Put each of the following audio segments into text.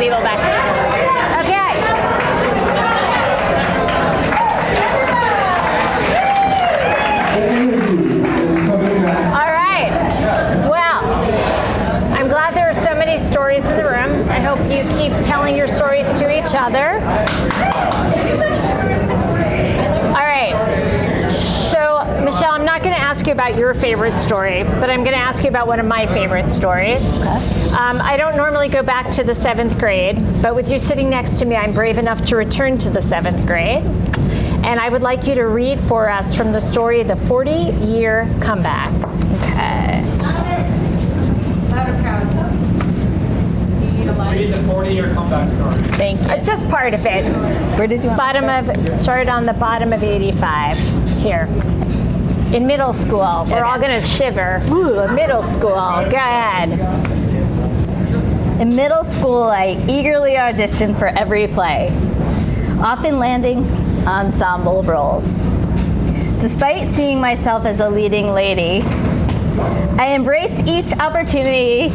table back there. Okay. All right. Well, I'm glad there are so many stories in the room. I hope you keep telling your stories to each other. All right. So, Michele, I'm not going to ask you about your favorite story, but I'm going to ask you about one of my favorite stories. I don't normally go back to the 7th grade, but with you sitting next to me, I'm brave enough to return to the 7th grade. And I would like you to read for us from the story, The 40-Year Comeback. Okay. Read the 40-year comeback story. Thank you. Just part of it. Where did you want to start? Started on the bottom of 85, here. In middle school. We're all going to shiver. Ooh, middle school. Go ahead. In middle school, I eagerly auditioned for every play, often landing ensemble roles. Despite seeing myself as a leading lady, I embraced each opportunity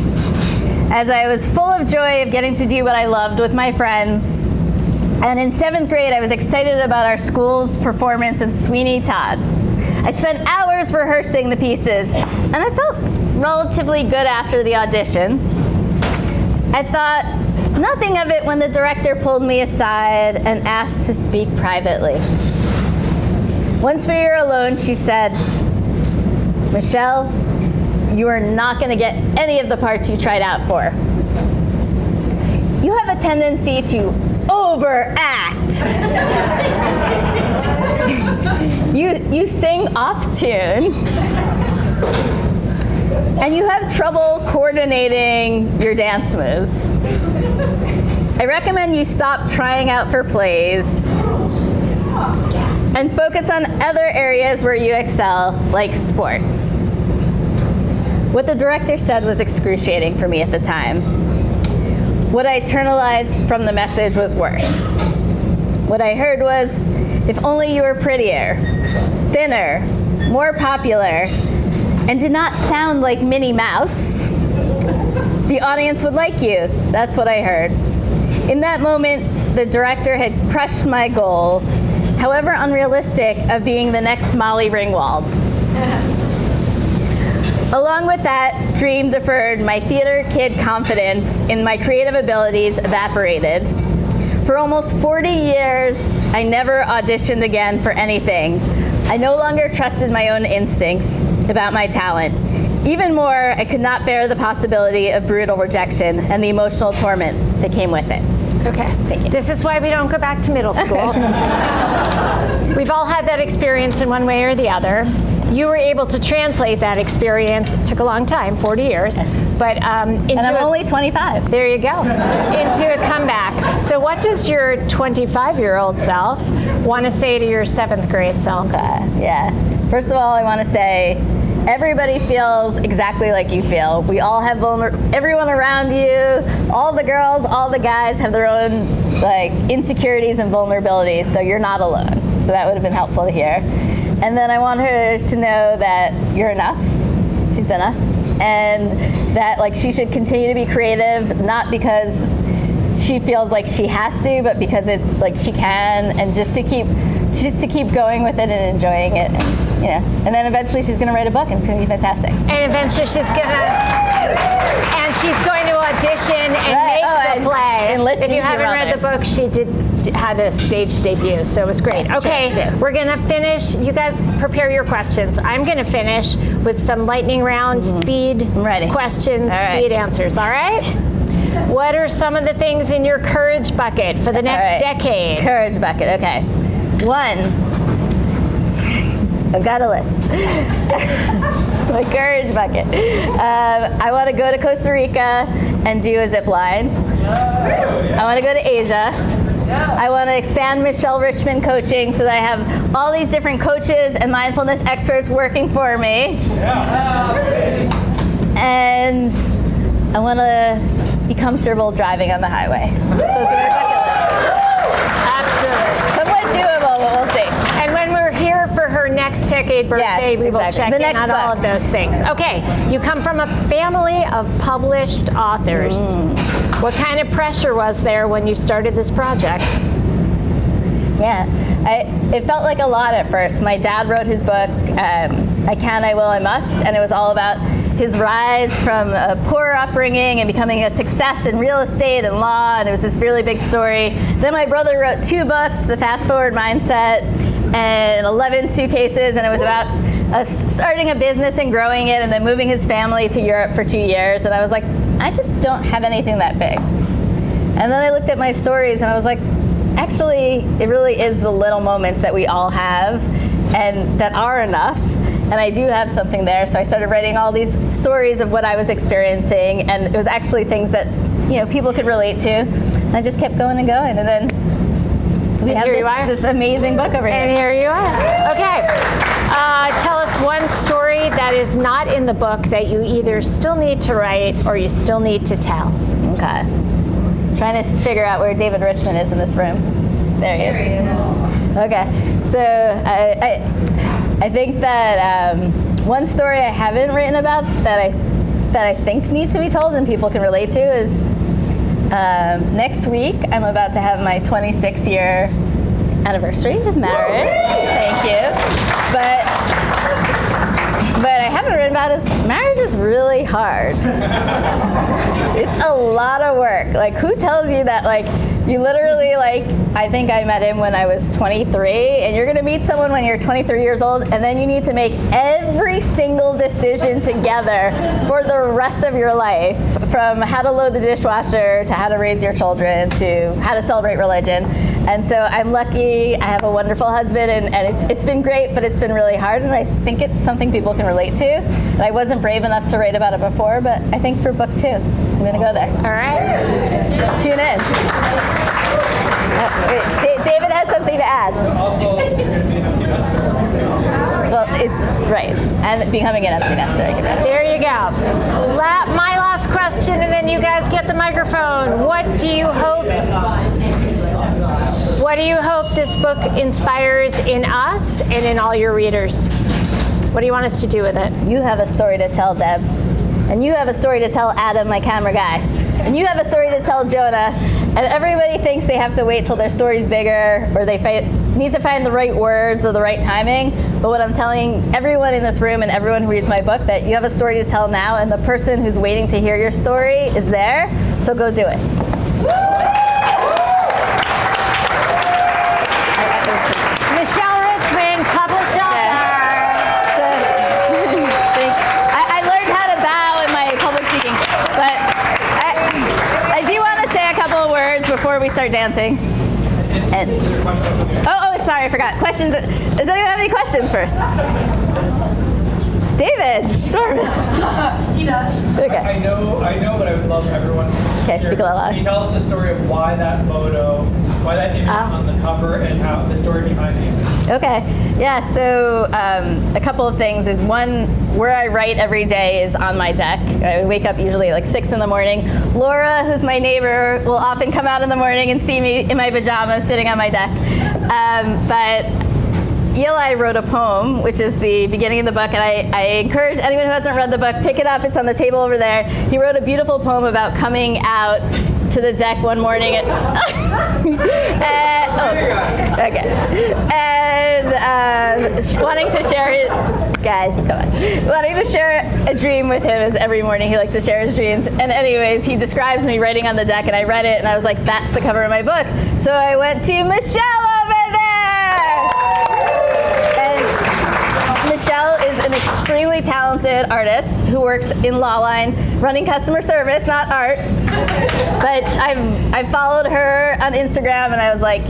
as I was full of joy of getting to do what I loved with my friends. And in 7th grade, I was excited about our school's performance of Sweeney Todd. I spent hours rehearsing the pieces, and I felt relatively good after the audition. I thought nothing of it when the director pulled me aside and asked to speak privately. Once we were alone, she said, "Michele, you are not going to get any of the parts you tried out for. You have a tendency to overact. You sing off tune, and you have trouble coordinating your dance moves. I recommend you stop trying out for plays and focus on other areas where you excel, like sports." What the director said was excruciating for me at the time. What I internalized from the message was worse. What I heard was, if only you were prettier, thinner, more popular, and did not sound like Minnie Mouse, the audience would like you. That's what I heard. In that moment, the director had crushed my goal, however unrealistic, of being the next Molly Ringwald. Along with that dream deferred, my theater kid confidence in my creative abilities evaporated. For almost 40 years, I never auditioned again for anything. I no longer trusted my own instincts about my talent. Even more, I could not bear the possibility of brutal rejection and the emotional torment that came with it. Okay, thank you. This is why we don't go back to middle school. We've all had that experience in one way or the other. You were able to translate that experience. It took a long time, 40 years, yes. But and I'm only 25. There you go. Into a comeback. So what does your 25-year-old self want to say to your 7th grade self? Yeah. First of all, I want to say, everybody feels exactly like you feel. We all have everyone around you, all the girls, all the guys have their own insecurities and vulnerabilities, so you're not alone. So that would have been helpful to hear. And then I want her to know that you're enough. She's enough. And that she should continue to be creative, not because she feels like she has to, but because it's she can, and just to keep going with it and enjoying it. And then eventually she's going to write a book, and it's going to be fantastic. And eventually she's going to audition and make the play. If you haven't read the book, she had a stage debut, so it was great. Okay, we're going to finish. You guys prepare your questions. I'm going to finish with some lightning round speed questions, speed answers. All right? What are some of the things in your courage bucket for the next decade? Courage bucket, okay. 1. I've got a list. My courage bucket. I want to go to Costa Rica and do a zip line. I want to go to Asia. I want to expand Michele Richmond coaching so that I have all these different coaches and mindfulness experts working for me. And I want to be comfortable driving on the highway. Those are my bucket lists. Absolutely. Somewhat doable, but we'll see. And when we're here for her next next decade birthday, Yes, we will exactly. check The in next on all book. of those things. Okay, you come from a family of published authors. What kind of pressure was there when you started this project? Yeah, it felt like a lot at first. My dad wrote his book, I Can, I Will, I Must, and it was all about his rise from a poor upbringing and becoming a success in real estate and law, and it was this really big story. Then my brother wrote 2 books, The Fast Forward Mindset and 11 Suitcases, and it was about starting a business and growing it and then moving his family to Europe for 2 years, and I was like, I just don't have anything that big. And then I looked at my stories and I was like, actually, it really is the little moments that we all have and that are enough. And I do have something there. So I started writing all these stories of what I was experiencing. And it was actually things that, people could relate to. And I just kept going and going. And then we have this amazing book over here. And here you are. Okay. Tell us one story that is not in the book that you either still need to write or you still need to tell. Okay. Trying to figure out where David Richmond is in this room. There he is. Okay, so I think that one story I haven't written about that I think needs to be told and people can relate to is next week I'm about to have my 26-year anniversary of marriage. Thank you. But I haven't written about is marriage is really hard. It's a lot of work. Like, who tells you that, you literally, I think I met him when I was 23, and you're gonna meet someone when you're 23 years old, and then you need to make every single decision together for the rest of your life, from how to load the dishwasher, to how to raise your children, to how to celebrate religion. And so I'm lucky, I have a wonderful husband, and it's been great, but it's been really hard, and I think it's something people can relate to. And I wasn't brave enough to write about it before, but I think for book 2, I'm gonna go there. All right. Tune in. David has something to add. Also, you're going to be an empty nester. Well, it's right. And becoming an empty nester. I can add. There you go. My last question, and then you guys get the microphone. What do you hope this book inspires in us and in all your readers? What do you want us to do with it? You have a story to tell, Deb. And you have a story to tell Adam, my camera guy. And you have a story to tell Jonah. And everybody thinks they have to wait till their story's bigger or they need to find the right words or the right timing. But what I'm telling everyone in this room and everyone who reads my book, that you have a story to tell now, and the person who's waiting to hear your story is there. So go do it. Michele Richmond, published author. I learned how to bow in my public speaking, but I do want to say a couple of words before we start dancing. Sorry, I forgot. Questions? Does anyone have any questions first? David, storm it. He does. Okay. I know, but I would love everyone to Okay, speak a little louder. Can you tell us the story of why that photo, why that image on the cover, and how the story behind the image? Okay. Yeah, so a couple of things is, one, where I write every day is on my deck. I wake up usually like 6 in the morning. Laura, who's my neighbor, will often come out in the morning and see me in my pajamas sitting on my deck. But Eli wrote a poem, which is the beginning of the book, and I encourage anyone who hasn't read the book, pick it up. It's on the table over there. He wrote a beautiful poem about coming out to the deck one morning and wanting to share it. Guys, come on. Wanting to share a dream with him, as every morning he likes to share his dreams. And anyways, he describes me writing on the deck, and I read it, and I was like, that's the cover of my book. So I went to Michele over there. And Michele is an extremely talented artist who works in Lawline, running customer service, not art. But I followed her on Instagram, and I was like,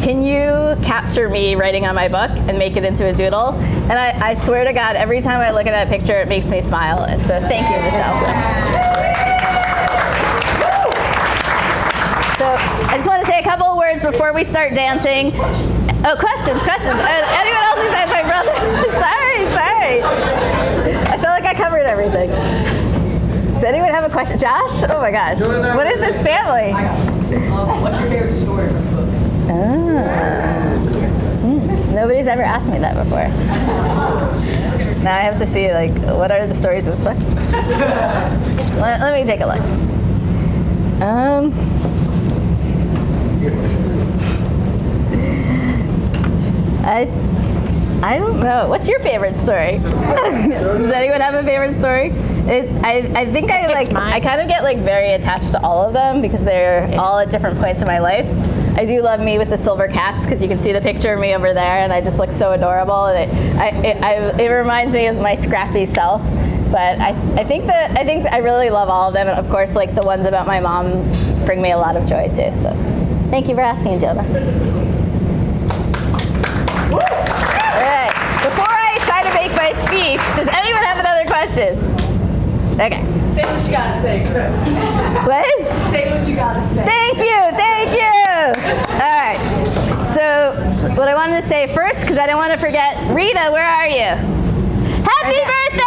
can you capture me writing on my book and make it into a doodle? And I swear to God, every time I look at that picture, it makes me smile. And so thank you, Michele. So I just want to say a couple of words before we start dancing. Oh, questions. Anyone else besides my brother? Sorry. I feel like I covered everything. Does anyone have a question? Josh? Oh my God. What is this family? What's your favorite story from the book? No Nobody's ever asked me that before. Now I have to see, like, what are the stories of this book? Let me take a look. I don't know. What's your favorite story? Does anyone have a favorite story? I think I kind of get like very attached to all of them because they're all at different points in my life. I do love me with the silver caps because you can see the picture of me over there, and I just look so adorable, and it reminds me of my scrappy self. But I think I really love all of them, and of course, like the ones about my mom bring me a lot of joy too. So, thank you for asking, Jonah. All right. Before I try to make my speech, does anyone have another question? Okay. Say what you gotta say. What? Say what you gotta say. Thank you. All right. So, what I wanted to say first, because I didn't want to forget, Rita, where are you? Happy birthday!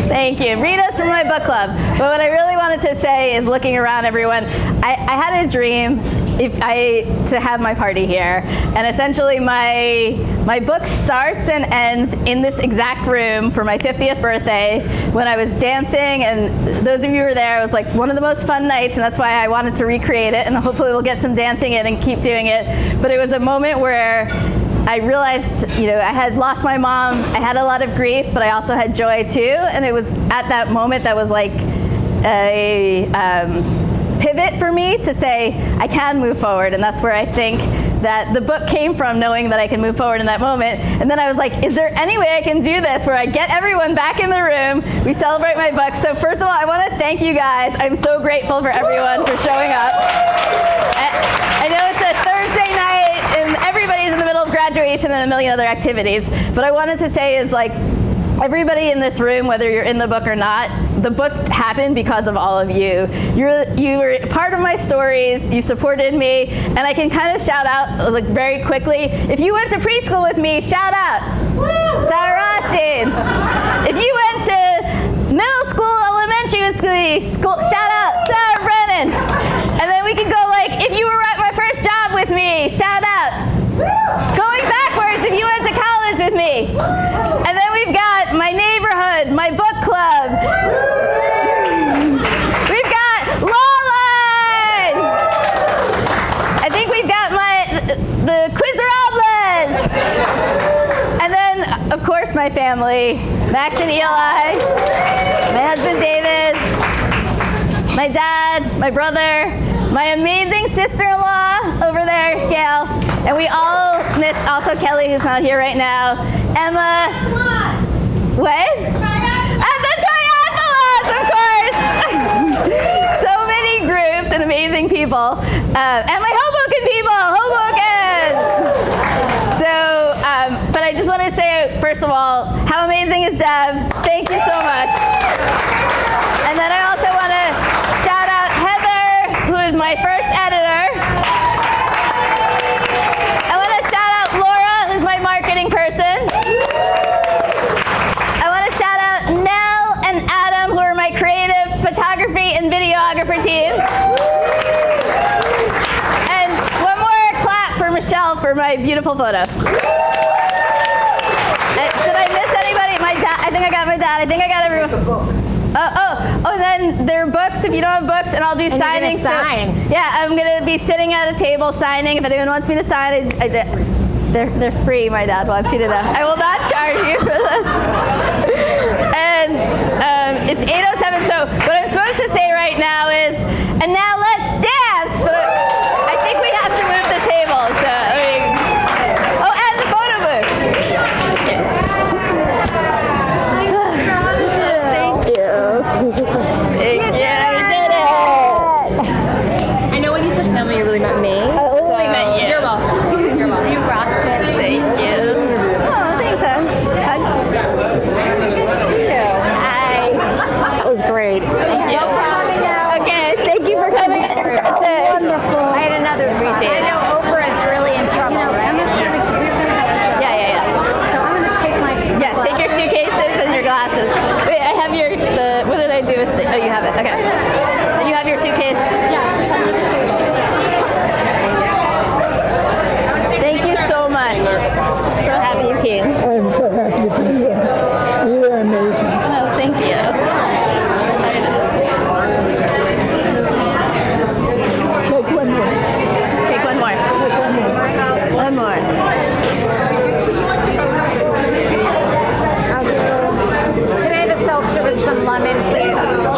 Thank you. Rita's from my book club. But what I really wanted to say is, looking around everyone, I had a dream to have my party here, and essentially my book starts and ends in this exact room for my 50th birthday when I was dancing, and those of you who were there, it was like one of the most fun nights, and that's why I wanted to recreate it, and hopefully we'll get some dancing in and keep doing it. But it was a moment where I realized, I had lost my mom. I had a lot of grief, but I also had joy too. And it was at that moment that was like a pivot for me to say, I can move forward. And that's where I think that the book came from, knowing that I can move forward in that moment. And then I was like, is there any way I can do this where I get everyone back in the room, we celebrate my book? So first of all, I want to thank you guys. I'm so grateful for everyone for showing up. I know it's a Thursday night and everybody's in the middle of graduation and a million other activities, but I wanted to say is like, everybody in this room, whether you're in the book or not, the book happened because of all of you. You were part of my stories, you supported me, and I can kind of shout out like very quickly. If you went to preschool with me, shout out. Sarah Rothstein. If you went to middle school, elementary school, shout out Sarah Brennan. And then we could go like, if you were at my first job with me, shout out. Going backwards, if you went to college with me. And then we've got my neighborhood, my book club. We've got Lawline. I think we've got the Quizerables. And then, of course, my family, Max and Eli, my husband David, my dad, my brother, my amazing sister-in-law over there, Gail, and we all miss also Kelly, who's not here right now, Emma. What? And the triathlons, of course. So many groups and amazing people, and my Hoboken people, Hoboken. So, but I just want to say, first of all, how amazing is Deb? Thank you so much. And then I also want to shout out Heather, who is my first editor. I want to shout out Laura, who's my marketing person. I want to shout out Nell and Adam, who are my creative photography and videographer team. And one more clap for Michele for my beautiful photo. Did I miss anybody? My dad. I think I got my dad. I think I got everyone. And then there are books if you don't have books, and I'll do signings. Yeah, I'm gonna be sitting at a table signing. If anyone wants me to sign, they're free. My dad wants you to know. I will not charge you for them. And it's 8:07. So what I'm supposed to say right now is, and now let's dance. But I think we have to move the table. So and the photo booth. I know when you said family, you really meant me. I only meant you. You're welcome. You're welcome. You rocked it. Thank you. Oh, thanks, Em. Hi. That was great. Thank you. Okay, thank you for coming. Wonderful. I had another reason. I know Oprah is really in trouble, right? We're gonna have to go. Yeah. So I'm gonna take my Yes, take your suitcases and your glasses. Wait, I have what did I do with oh, you have it. Okay. You have your suitcase? Yeah. some lemon, please. Hello.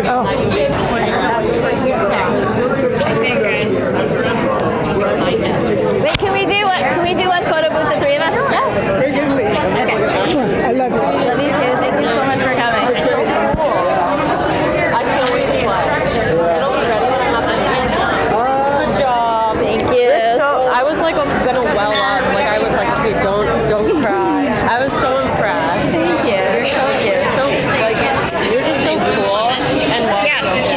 Oh. Wait, can we do one photo booth, the three of us? Yes. Okay. I love it. Love you too. Thank you so much for coming. I can't wait to play. It'll be ready when I have my Good job. Thank you. I was like gonna well up. Like I was like, okay, don't cry. I was so impressed. Thank you. You're so cute. So like you're just so cool and well spoken.